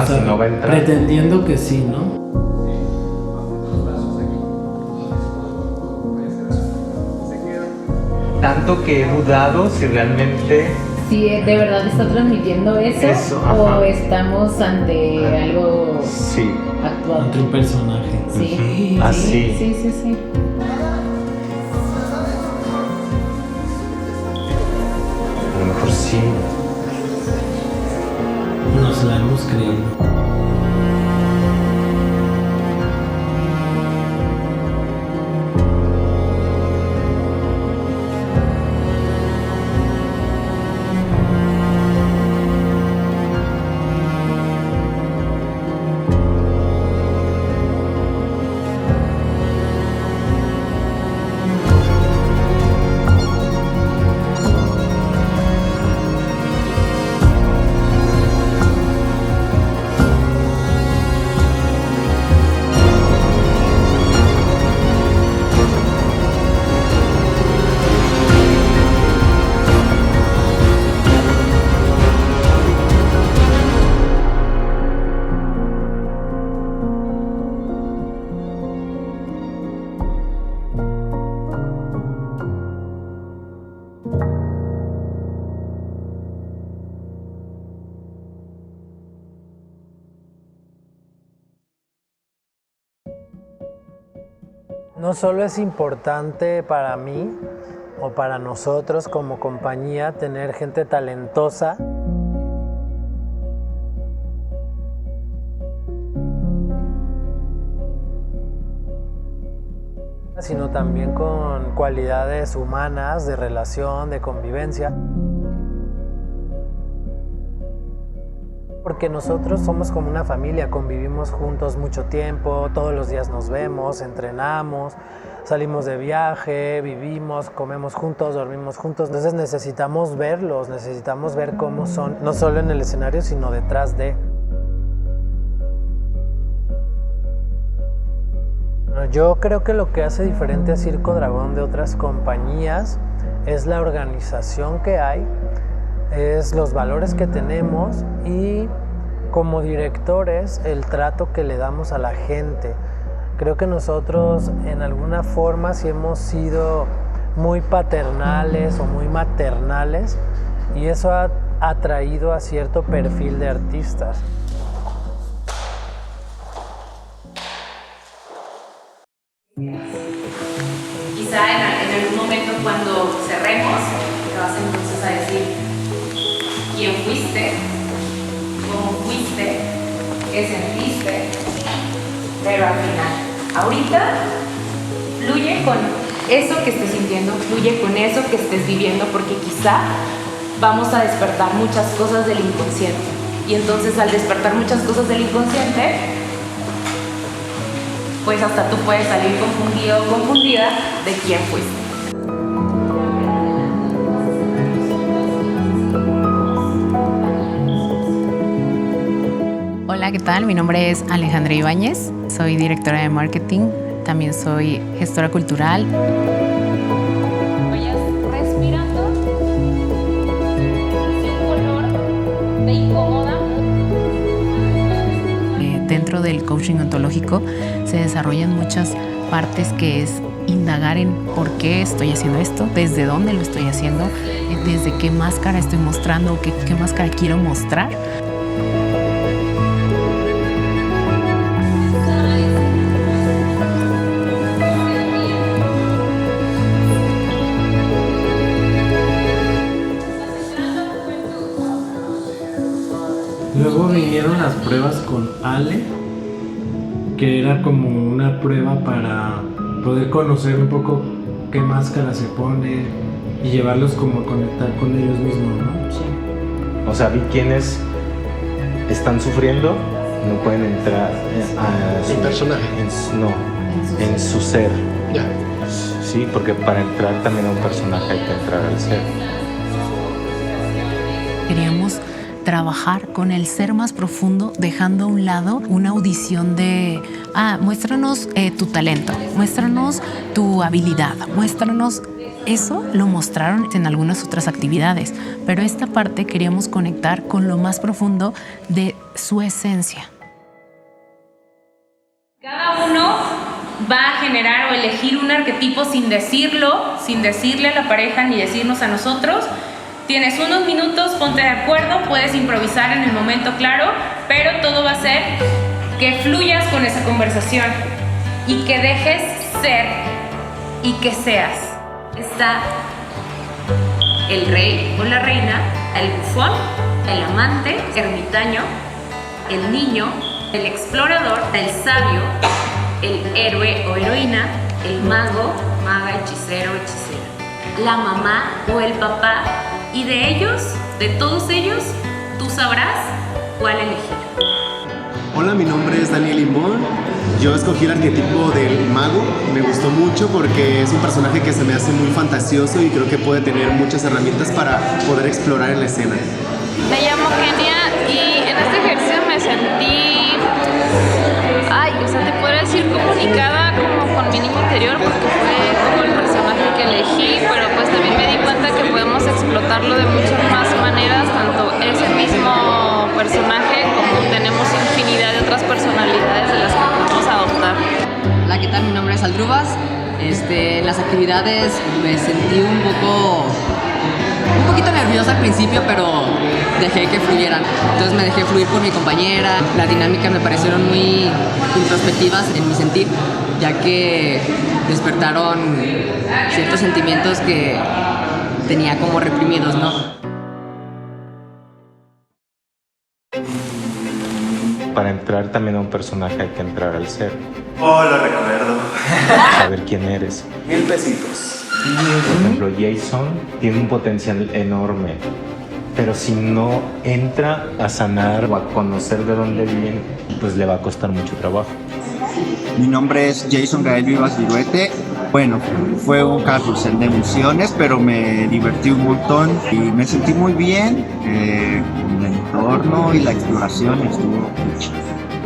o sea, si no va a entrar. Pretendiendo que sí, ¿no? Tanto que he dudado si realmente... Si de verdad está transmitiendo eso o estamos ante algo actuado. Ante un personaje. Sí, así. Sí. A lo mejor sí. Nos la hemos creído. No solo es importante para mí o para nosotros como compañía tener gente talentosa, sino también con cualidades humanas, de relación, de convivencia. Porque nosotros somos como una familia, convivimos juntos mucho tiempo, todos los días nos vemos, entrenamos, salimos de viaje, vivimos, comemos juntos, dormimos juntos. Entonces necesitamos verlos, necesitamos ver cómo son, no solo en el escenario, sino detrás de. Yo creo que lo que hace diferente a Circo Dragón de otras compañías es la organización que hay, es los valores que tenemos y como directores el trato que le damos a la gente. Creo que nosotros en alguna forma sí hemos sido muy paternales o muy maternales y eso ha atraído a cierto perfil de artistas. Quizá en algún momento cuando cerremos, te vas entonces a decir quién fuiste, cómo fuiste, qué sentiste, pero al final, ahorita, fluye con eso que estés sintiendo, fluye con eso que estés viviendo, porque quizá vamos a despertar muchas cosas del inconsciente. Y entonces al despertar muchas cosas del inconsciente, pues hasta tú puedes salir confundido o confundida de quién fuiste. Hola, ¿qué tal? Mi nombre es Alejandra Ibáñez, soy directora de marketing, también soy gestora cultural. Vayas respirando sin color, te incomoda. Dentro del coaching ontológico se desarrollan muchas partes que es indagar en por qué estoy haciendo esto, desde dónde lo estoy haciendo, desde qué máscara estoy mostrando, qué máscara quiero mostrar. Luego vinieron las pruebas con Ale, que era como una prueba para poder conocer un poco qué máscara se pone y llevarlos como a conectar con ellos mismos, ¿no? Sí. O sea, vi quienes están sufriendo, no pueden entrar a ¿En personaje? En su ser. Ya. Sí, porque para entrar también a un personaje hay que entrar al ser. Queríamos trabajar con el ser más profundo, dejando a un lado una audición de, muéstranos tu talento, muéstranos tu habilidad, muéstranos Eso lo mostraron en algunas otras actividades, pero esta parte queríamos conectar con lo más profundo de su esencia. Cada uno va a generar o elegir un arquetipo sin decirlo, sin decirle a la pareja ni decirnos a nosotros. Tienes unos minutos, ponte de acuerdo, puedes improvisar en el momento, claro, pero todo va a ser que fluyas con esa conversación y que dejes ser y que seas. Está el rey o la reina, el bufón, el amante, ermitaño, el niño, el explorador, el sabio, el héroe o heroína, el mago, maga, hechicero, hechicera, la mamá o el papá. Y de ellos, de todos ellos, tú sabrás cuál elegir. Hola, mi nombre es Daniel Limón. Yo escogí el arquetipo del mago. Me gustó mucho porque es un personaje que se me hace muy fantasioso y creo que puede tener muchas herramientas para poder explorar en la escena. Me llamo Kenia y en este ejercicio me sentí, te podría decir comunicada como con mi niño interior porque fue como el personaje que elegí, pero pues también me di cuenta que podemos explotarlo de muchas más maneras, tanto ese mismo personaje como tenemos infinidad de otras personalidades de las que podemos adoptar. Hola, ¿qué tal? Mi nombre es Aldrubas. En las actividades me sentí un poquito nerviosa al principio, pero dejé que fluyeran. Entonces me dejé fluir por mi compañera. Las dinámicas me parecieron muy introspectivas en mi sentir, ya que despertaron ciertos sentimientos que tenía como reprimidos, ¿no? Para entrar también a un personaje hay que entrar al ser. Oh, lo recuerdo. Saber quién eres. 1000 pesitos. Por ejemplo, Jason tiene un potencial enorme, pero si no entra a sanar o a conocer de dónde viene, pues le va a costar mucho trabajo. Mi nombre es Jason Gael Vivas Viruete. Bueno, fue un carrusel de emociones, pero me divertí un montón y me sentí muy bien con el entorno y la exploración. Estuvo chido.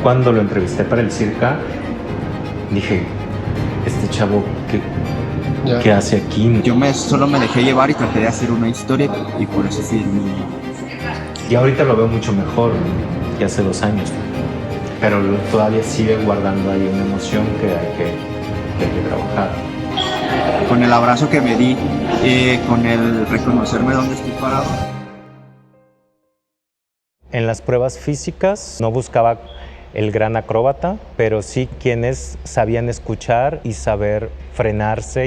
Cuando lo entrevisté para el Circa, dije, este chavo, ¿qué hace aquí? Yo solo me dejé llevar y traté de hacer una historia y por eso sí. Y ahorita lo veo mucho mejor que hace 2 años, pero todavía sigue guardando ahí una emoción que hay que trabajar. Con el abrazo que me di, con el reconocerme dónde estoy parado. En las pruebas físicas no buscaba el gran acróbata, pero sí quienes sabían escuchar y saber frenarse.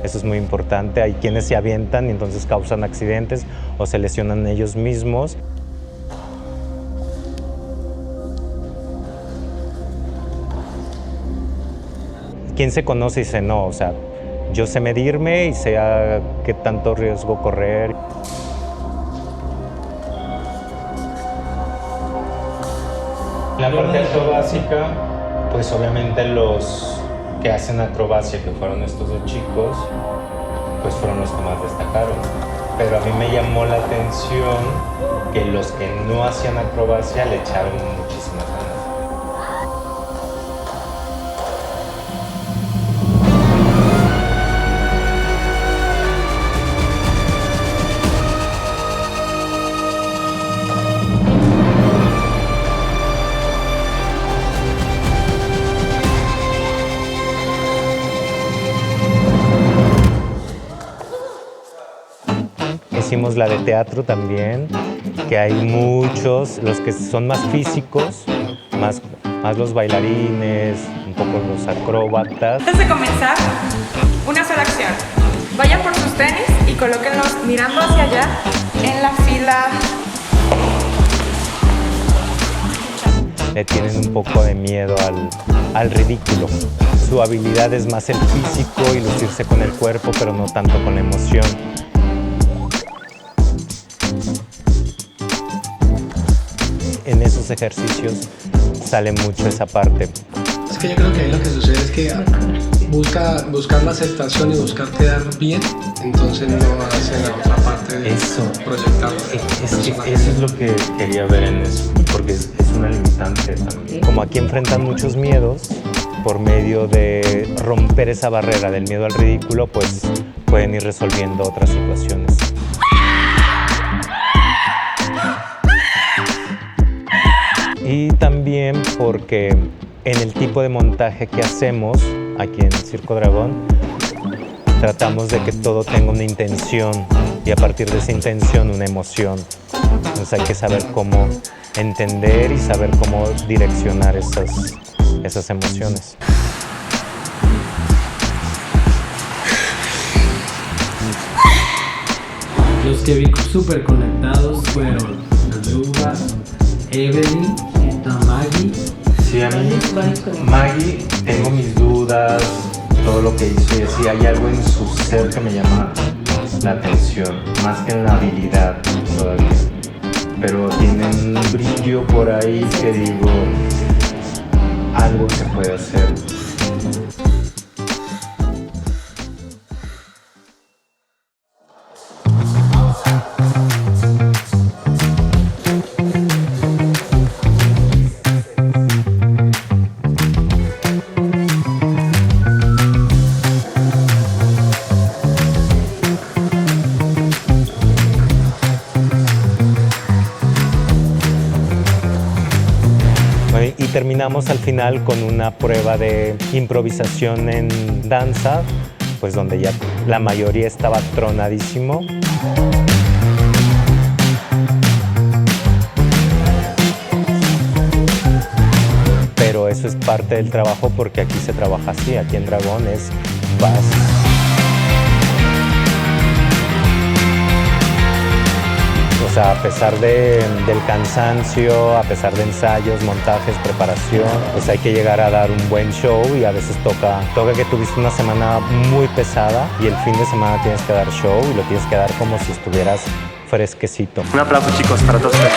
Eso es muy importante. Hay quienes se avientan y entonces causan accidentes o se lesionan ellos mismos. ¿Quién se conoce y dice no? O sea, yo sé medirme y sé a qué tanto riesgo correr. La parte acrobática, pues obviamente los que hacen acrobacia, que fueron estos 2 chicos, pues fueron los que más destacaron. Pero a mí me llamó la atención que los que no hacían acrobacia le echaron muchísimas ganas. Hicimos la de teatro también, que hay muchos, los que son más físicos, más los bailarines, un poco los acróbatas. Antes de comenzar, una sola acción. Vayan por sus tenis y colóquenlos mirando hacia allá en la fila. Le tienen un poco de miedo al ridículo. Su habilidad es más el físico y lucirse con el cuerpo, pero no tanto con la emoción. En esos ejercicios sale mucho esa parte. Es que yo creo que ahí lo que sucede es que buscar la aceptación y buscar quedar bien, entonces no hacen la otra parte de proyectarlo. Eso es lo que quería ver en eso, porque es una limitante también. Como aquí enfrentan muchos miedos, por medio de romper esa barrera del miedo al ridículo, pues pueden ir resolviendo otras situaciones. Y también porque en el tipo de montaje que hacemos aquí en Circo Dragón, tratamos de que todo tenga una intención y a partir de esa intención una emoción. Entonces hay que saber cómo entender y saber cómo direccionar esas emociones. Los que vi súper conectados fueron Luba, Evelyn, Maggie. Sí, a mí, Maggie, tengo mis dudas, todo lo que hizo y así, hay algo en su ser que me llama la atención, más que en la habilidad todavía. Pero tiene un brillo por ahí que digo, algo se puede hacer. Y terminamos al final con una prueba de improvisación en danza, pues donde ya la mayoría estaba tronadísimo. Pero eso es parte del trabajo porque aquí se trabaja así, aquí en Dragón es vas. O sea, a pesar del cansancio, a pesar de ensayos, montajes, preparación, pues hay que llegar a dar un buen show y a veces toca que tuviste una semana muy pesada y el fin de semana tienes que dar show y lo tienes que dar como si estuvieras fresquecito. Un aplauso, chicos, para todos ustedes.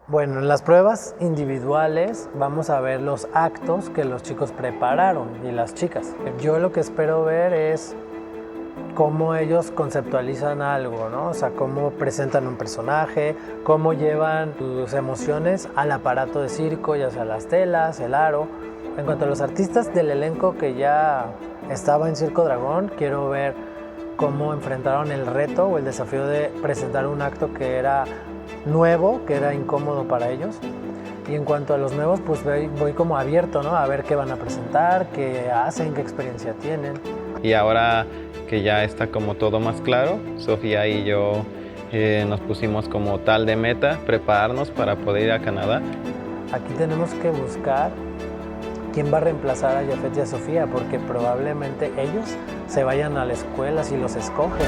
Bueno, en las pruebas individuales vamos a ver los actos que los chicos prepararon y las chicas. Yo lo que espero ver es cómo ellos conceptualizan algo, ¿no? O sea, cómo presentan un personaje, cómo llevan sus emociones al aparato de circo, ya sea las telas, el aro. En cuanto a los artistas del elenco que ya estaba en Circo Dragón, quiero ver cómo enfrentaron el reto o el desafío de presentar un acto que era nuevo, que era incómodo para ellos. Y en cuanto a los nuevos, pues voy como abierto, ¿no? A ver qué van a presentar, qué hacen, qué experiencia tienen. Y ahora que ya está como todo más claro, Sofía y yo nos pusimos como tal de meta prepararnos para poder ir a Canadá. Aquí tenemos que buscar quién va a reemplazar a Jafet y a Sofía, porque probablemente ellos se vayan a la escuela si los escogen.